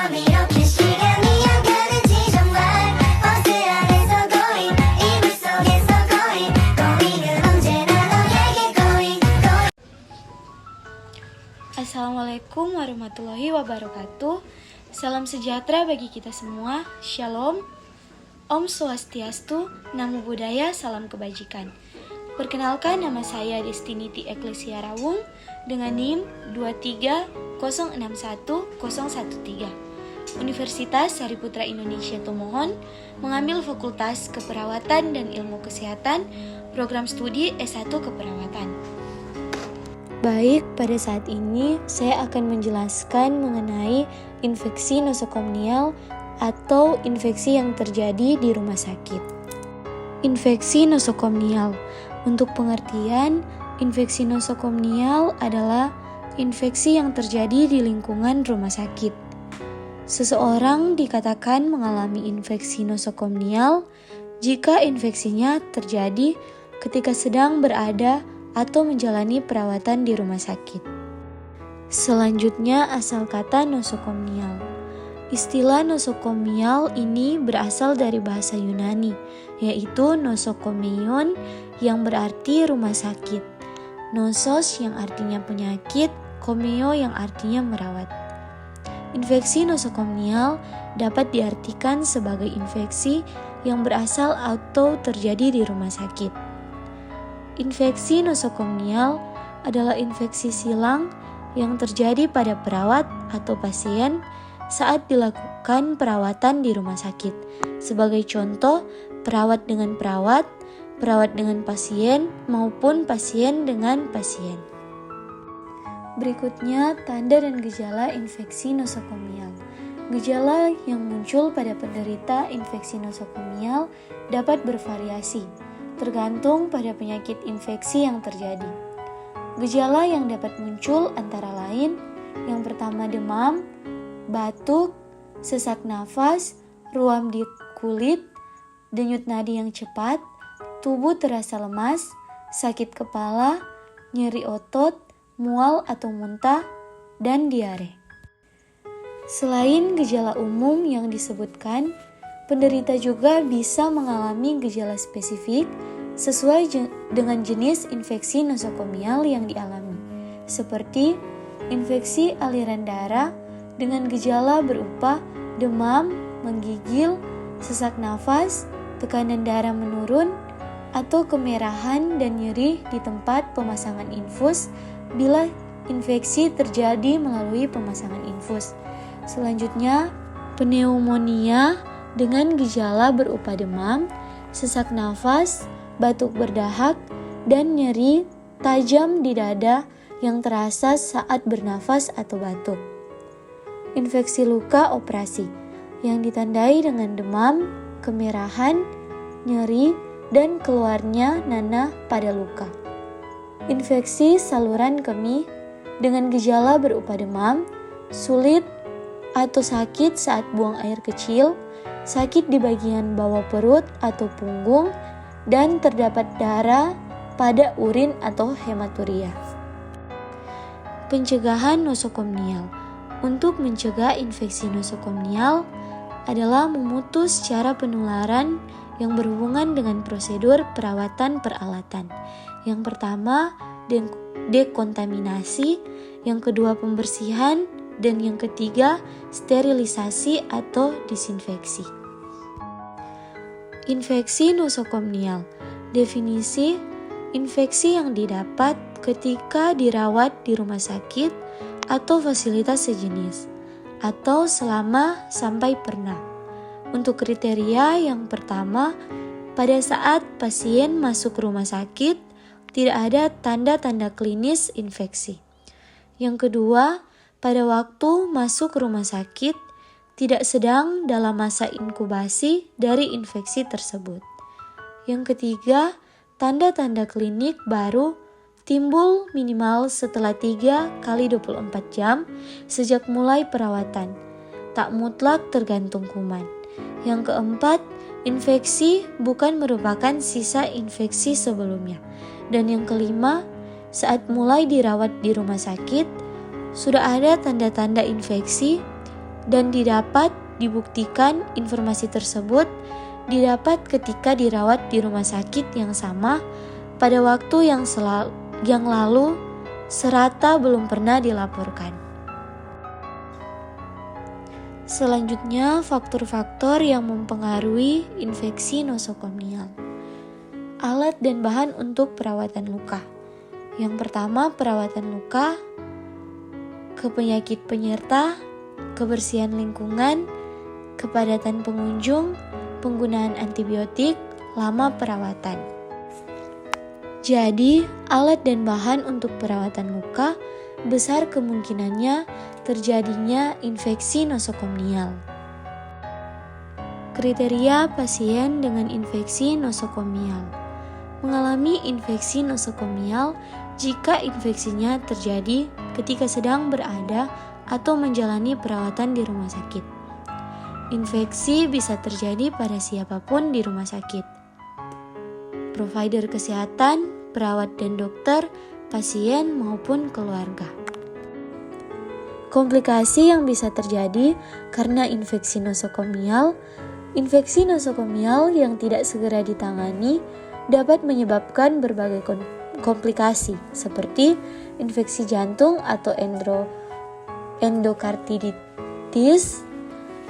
밤이렇게 시간이 안 가는지 정말 버스 안에서 going 이불 속에서 going going 은 언제나 너에게 going going. Assalamualaikum warahmatullahi wabarakatuh. Salam sejahtera bagi kita semua. Shalom. Om Swastiastu, Namo Buddhaya, salam kebajikan. Perkenalkan, nama saya Destinity Ecclesia Rawung dengan NIM 2306113. Universitas Sariputra Indonesia Tomohon, mengambil Fakultas Keperawatan dan Ilmu Kesehatan, program studi S1 Keperawatan. Baik, pada saat ini saya akan menjelaskan mengenai infeksi nosokomnial atau infeksi yang terjadi di rumah sakit. Infeksi nosokomnial. Untuk pengertian, infeksi nosokomnial adalah infeksi yang terjadi di lingkungan rumah sakit. Seseorang dikatakan mengalami infeksi nosokomnial jika infeksinya terjadi ketika sedang berada atau menjalani perawatan di rumah sakit. Selanjutnya, asal kata nosokomnial. Istilah nosokomial ini berasal dari bahasa Yunani, yaitu nosokomeion yang berarti rumah sakit, nosos yang artinya penyakit, komeo yang artinya merawat. Infeksi nosokomnial dapat diartikan sebagai infeksi yang berasal atau terjadi di rumah sakit. Infeksi nosokomnial adalah infeksi silang yang terjadi pada perawat atau pasien saat dilakukan perawatan di rumah sakit. Sebagai contoh, perawat dengan perawat, perawat dengan pasien, maupun pasien dengan pasien. Berikutnya, tanda dan gejala infeksi nosokomial. Gejala yang muncul pada penderita infeksi nosokomial dapat bervariasi, tergantung pada penyakit infeksi yang terjadi. Gejala yang dapat muncul antara lain, yang pertama demam, batuk, sesak nafas, ruam di kulit, denyut nadi yang cepat, tubuh terasa lemas, sakit kepala, nyeri otot, mual atau muntah, dan diare. Selain gejala umum yang disebutkan, penderita juga bisa mengalami gejala spesifik sesuai dengan jenis infeksi nosokomial yang dialami, seperti infeksi aliran darah dengan gejala berupa demam, menggigil, sesak nafas, tekanan darah menurun, atau kemerahan dan nyeri di tempat pemasangan infus bila infeksi terjadi melalui pemasangan infus. Selanjutnya, pneumonia dengan gejala berupa demam, sesak nafas, batuk berdahak, dan nyeri tajam di dada yang terasa saat bernafas atau batuk. Infeksi luka operasi yang ditandai dengan demam, kemerahan, nyeri, dan keluarnya nanah pada luka. Infeksi saluran kemih dengan gejala berupa demam, sulit atau sakit saat buang air kecil, sakit di bagian bawah perut atau punggung, dan terdapat darah pada urin atau hematuria. Pencegahan nosokomnial. Untuk mencegah infeksi nosokomnial adalah memutus cara penularan yang berhubungan dengan prosedur perawatan peralatan. Yang pertama, dekontaminasi, yang kedua pembersihan, dan yang ketiga sterilisasi atau disinfeksi. Infeksi nosokomnial. Definisi: infeksi yang didapat ketika dirawat di rumah sakit atau fasilitas sejenis, atau selama sampai pernah. Untuk kriteria yang pertama, pada saat pasien masuk rumah sakit, tidak ada tanda-tanda klinis infeksi. Yang kedua, pada waktu masuk rumah sakit, tidak sedang dalam masa inkubasi dari infeksi tersebut. Yang ketiga, tanda-tanda klinik baru timbul minimal setelah 3x24 jam sejak mulai perawatan, tak mutlak tergantung kuman. Yang keempat, infeksi bukan merupakan sisa infeksi sebelumnya. Dan yang kelima, saat mulai dirawat di rumah sakit, sudah ada tanda-tanda infeksi dan didapat dibuktikan informasi tersebut didapat ketika dirawat di rumah sakit yang sama pada waktu yang lalu serta belum pernah dilaporkan. Selanjutnya, faktor-faktor yang mempengaruhi infeksi nosokomial. Alat dan bahan untuk perawatan luka. Yang pertama, perawatan luka, penyakit penyerta, kebersihan lingkungan, kepadatan pengunjung, penggunaan antibiotik, lama perawatan. Jadi, alat dan bahan untuk perawatan luka besar kemungkinannya terjadinya infeksi nosokomial. Kriteria pasien dengan infeksi nosokomial. Mengalami infeksi nosokomial jika infeksinya terjadi ketika sedang berada atau menjalani perawatan di rumah sakit. Infeksi bisa terjadi pada siapapun di rumah sakit. Provider kesehatan, perawat dan dokter, pasien maupun keluarga. Komplikasi yang bisa terjadi karena infeksi nosokomial. Infeksi nosokomial yang tidak segera ditangani dapat menyebabkan berbagai komplikasi seperti infeksi jantung atau endokarditis,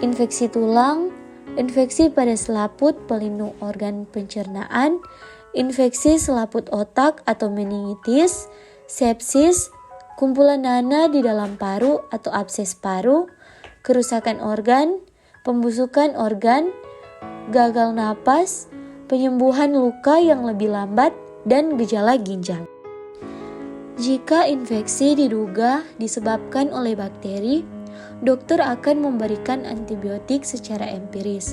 infeksi tulang, infeksi pada selaput pelindung organ pencernaan, infeksi selaput otak atau meningitis, sepsis, kumpulan nanah di dalam paru atau abses paru, kerusakan organ, pembusukan organ, gagal napas, penyembuhan luka yang lebih lambat, dan gejala ginjal. Jika infeksi diduga disebabkan oleh bakteri, dokter akan memberikan antibiotik secara empiris.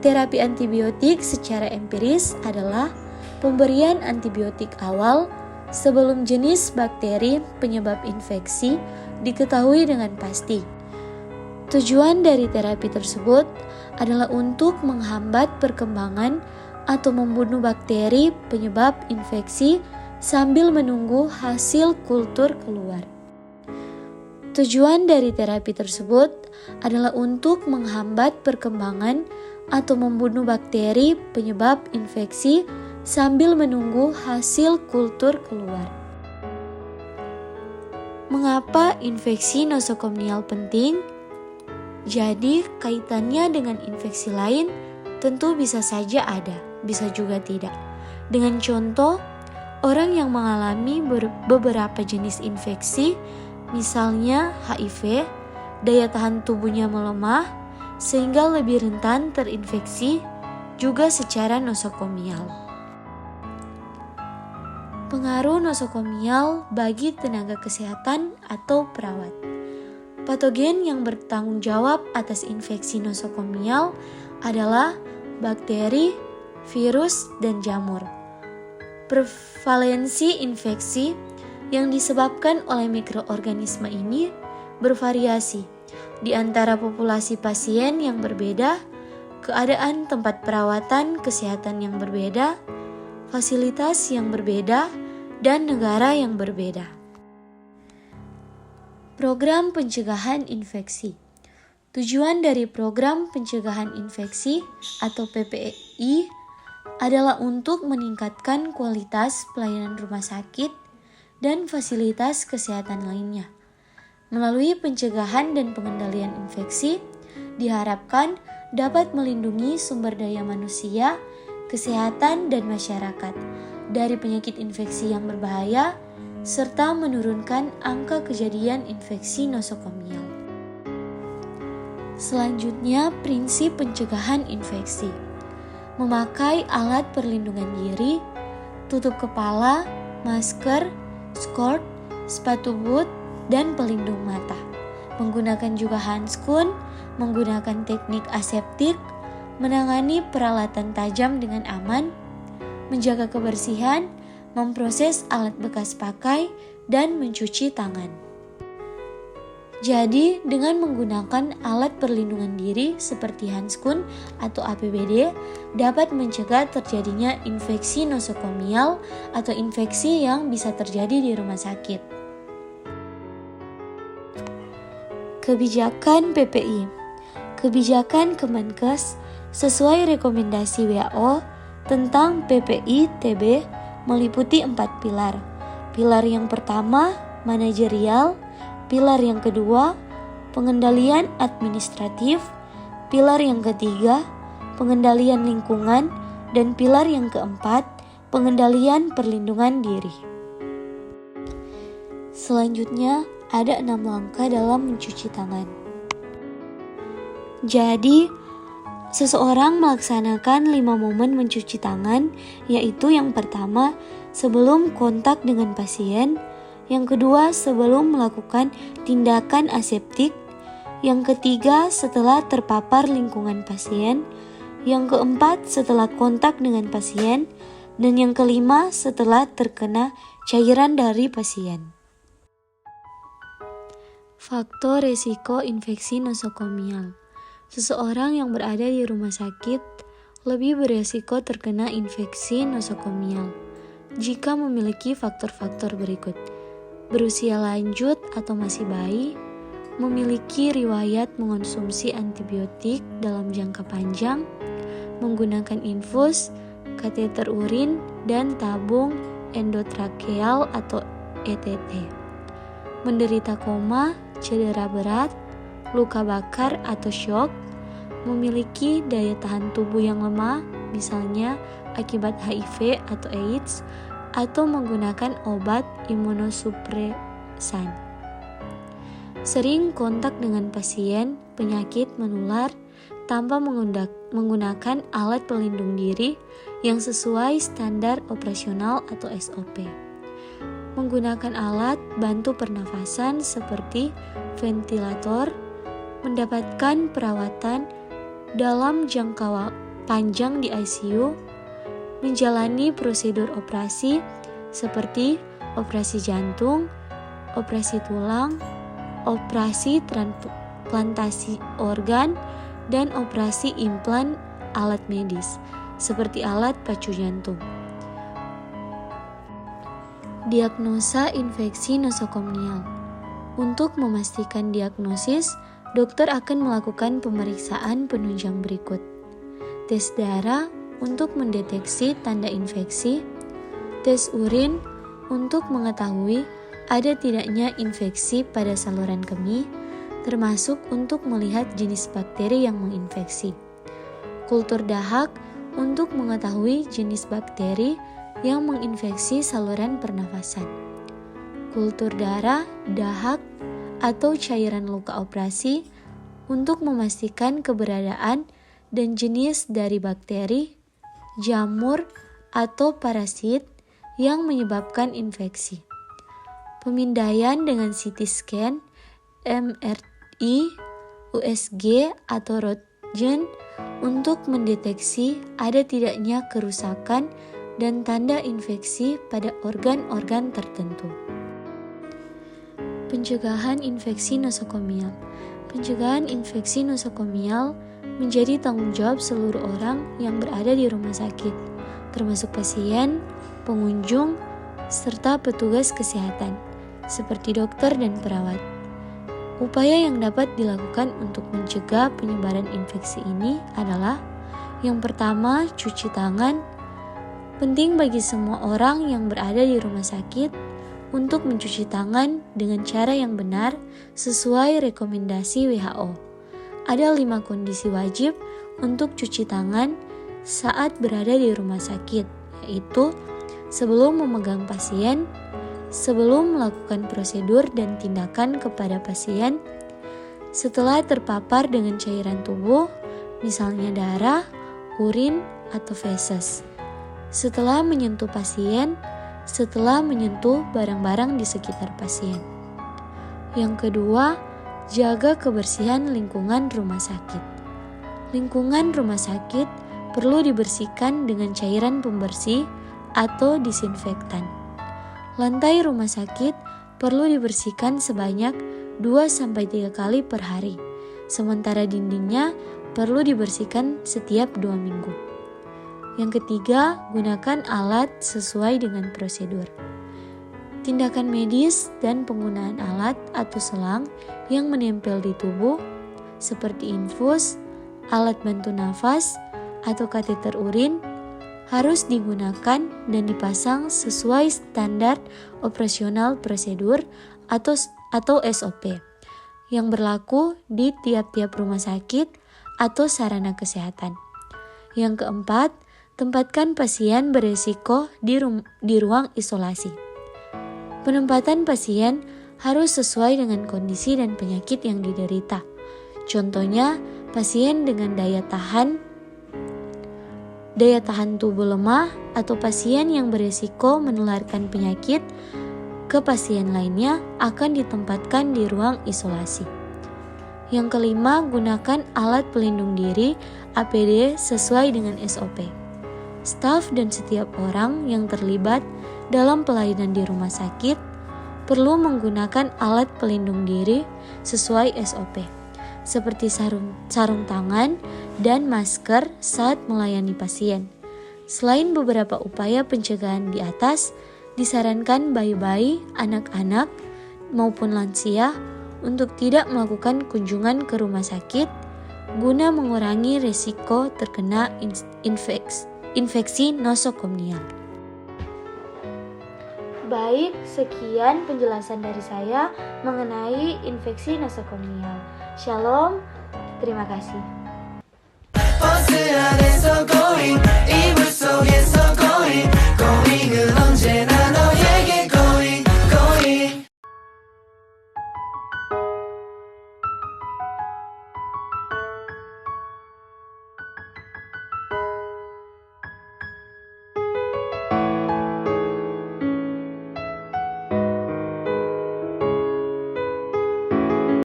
Terapi antibiotik secara empiris adalah pemberian antibiotik awal sebelum jenis bakteri penyebab infeksi diketahui dengan pasti. Tujuan dari terapi tersebut adalah untuk menghambat perkembangan atau membunuh bakteri penyebab infeksi sambil menunggu hasil kultur keluar. Tujuan dari terapi tersebut adalah untuk menghambat perkembangan atau membunuh bakteri penyebab infeksi sambil menunggu hasil kultur keluar. Mengapa infeksi nosokomial penting? Jadi, kaitannya dengan infeksi lain tentu bisa saja ada, bisa juga tidak. Dengan contoh, orang yang mengalami beberapa jenis infeksi, misalnya HIV, daya tahan tubuhnya melemah sehingga lebih rentan terinfeksi juga secara nosokomial. Pengaruh nosokomial bagi tenaga kesehatan atau perawat. Patogen yang bertanggung jawab atas infeksi nosokomial adalah bakteri, virus, dan jamur. Prevalensi infeksi yang disebabkan oleh mikroorganisme ini bervariasi di antara populasi pasien yang berbeda, keadaan tempat perawatan kesehatan yang berbeda, fasilitas yang berbeda, dan negara yang berbeda. Program pencegahan infeksi. Tujuan dari program pencegahan infeksi atau PPI adalah untuk meningkatkan kualitas pelayanan rumah sakit dan fasilitas kesehatan lainnya. Melalui pencegahan dan pengendalian infeksi, diharapkan dapat melindungi sumber daya manusia, kesehatan, dan masyarakat dari penyakit infeksi yang berbahaya, serta menurunkan angka kejadian infeksi nosokomial. Selanjutnya, prinsip pencegahan infeksi. Memakai alat perlindungan diri, tutup kepala, masker, skort, sepatu boot, dan pelindung mata. Menggunakan juga handskun, menggunakan teknik aseptik, menangani peralatan tajam dengan aman, menjaga kebersihan, memproses alat bekas pakai, dan mencuci tangan. Jadi, dengan menggunakan alat perlindungan diri seperti handskun atau APBD dapat mencegah terjadinya infeksi nosokomial atau infeksi yang bisa terjadi di rumah sakit. Kebijakan PPI. Kebijakan Kemenkes sesuai rekomendasi WHO tentang PPI TB meliputi 4 pilar. Pilar yang pertama, manajerial. Pilar yang kedua, pengendalian administratif. Pilar yang ketiga, pengendalian lingkungan. Dan pilar yang keempat, pengendalian perlindungan diri. Selanjutnya, ada 6 langkah dalam mencuci tangan. Jadi, seseorang melaksanakan 5 momen mencuci tangan, yaitu yang pertama, sebelum kontak dengan pasien, yang kedua, sebelum melakukan tindakan aseptik, yang ketiga, setelah terpapar lingkungan pasien, yang keempat, setelah kontak dengan pasien, dan yang kelima, setelah terkena cairan dari pasien. Faktor resiko infeksi nosokomial. Seseorang yang berada di rumah sakit lebih beresiko terkena infeksi nosokomial jika memiliki faktor-faktor berikut: berusia lanjut atau masih bayi, memiliki riwayat mengonsumsi antibiotik dalam jangka panjang, menggunakan infus, kateter urin, dan tabung endotrakeal atau ETT, menderita koma, cedera berat, luka bakar atau syok, memiliki daya tahan tubuh yang lemah, misalnya akibat HIV atau AIDS, atau menggunakan obat imunosupresan. Sering kontak dengan pasien penyakit menular tanpa menggunakan alat pelindung diri yang sesuai standar operasional atau SOP. Menggunakan alat bantu pernafasan seperti ventilator, mendapatkan perawatan dalam jangka panjang di ICU, menjalani prosedur operasi seperti operasi jantung, operasi tulang, operasi transplantasi organ, dan operasi implan alat medis seperti alat pacu jantung. Diagnosa infeksi nosokomial. Untuk memastikan diagnosis, dokter akan melakukan pemeriksaan penunjang berikut: tes darah untuk mendeteksi tanda infeksi, tes urin untuk mengetahui ada tidaknya infeksi pada saluran kemih, termasuk untuk melihat jenis bakteri yang menginfeksi, kultur dahak untuk mengetahui jenis bakteri yang menginfeksi saluran pernafasan, kultur darah, dahak, atau cairan luka operasi untuk memastikan keberadaan dan jenis dari bakteri, jamur, atau parasit yang menyebabkan infeksi. Pemindaian dengan CT scan, MRI, USG, atau Röntgen untuk mendeteksi ada tidaknya kerusakan dan tanda infeksi pada organ-organ tertentu. Pencegahan infeksi nosokomial. Pencegahan infeksi nosokomial menjadi tanggung jawab seluruh orang yang berada di rumah sakit, termasuk pasien, pengunjung, serta petugas kesehatan, seperti dokter dan perawat. Upaya yang dapat dilakukan untuk mencegah penyebaran infeksi ini adalah: yang pertama, cuci tangan. Penting bagi semua orang yang berada di rumah sakit untuk mencuci tangan dengan cara yang benar sesuai rekomendasi WHO. Ada 5 kondisi wajib untuk cuci tangan saat berada di rumah sakit, yaitu sebelum memegang pasien, sebelum melakukan prosedur dan tindakan kepada pasien, setelah terpapar dengan cairan tubuh, misalnya darah, urin, atau feses, setelah menyentuh pasien, setelah menyentuh barang-barang di sekitar pasien. Yang kedua, jaga kebersihan lingkungan rumah sakit. Lingkungan rumah sakit perlu dibersihkan dengan cairan pembersih atau disinfektan. Lantai rumah sakit perlu dibersihkan sebanyak 2-3 kali per hari, sementara dindingnya perlu dibersihkan setiap 2 minggu. Yang ketiga, gunakan alat sesuai dengan prosedur. tindakan medis dan penggunaan alat atau selang yang menempel di tubuh seperti infus, alat bantu nafas, atau kateter urin harus digunakan dan dipasang sesuai standar operasional prosedur atau SOP yang berlaku di tiap-tiap rumah sakit atau sarana kesehatan. Yang keempat, tempatkan pasien beresiko di ruang isolasi. Penempatan pasien harus sesuai dengan kondisi dan penyakit yang diderita. Contohnya, pasien dengan daya tahan tubuh lemah atau pasien yang beresiko menularkan penyakit ke pasien lainnya akan ditempatkan di ruang isolasi. Yang kelima, gunakan alat pelindung diri APD sesuai dengan SOP. Staf dan setiap orang yang terlibat dalam pelayanan di rumah sakit perlu menggunakan alat pelindung diri sesuai SOP, seperti sarung tangan dan masker saat melayani pasien. Selain beberapa upaya pencegahan di atas, disarankan bayi-bayi, anak-anak, maupun lansia untuk tidak melakukan kunjungan ke rumah sakit guna mengurangi risiko terkena infeksi nosokomial. Baik, sekian penjelasan dari saya mengenai infeksi nosokomial. Shalom, terima kasih. 버스 안에서 going 이불 속에서 going going은 언제나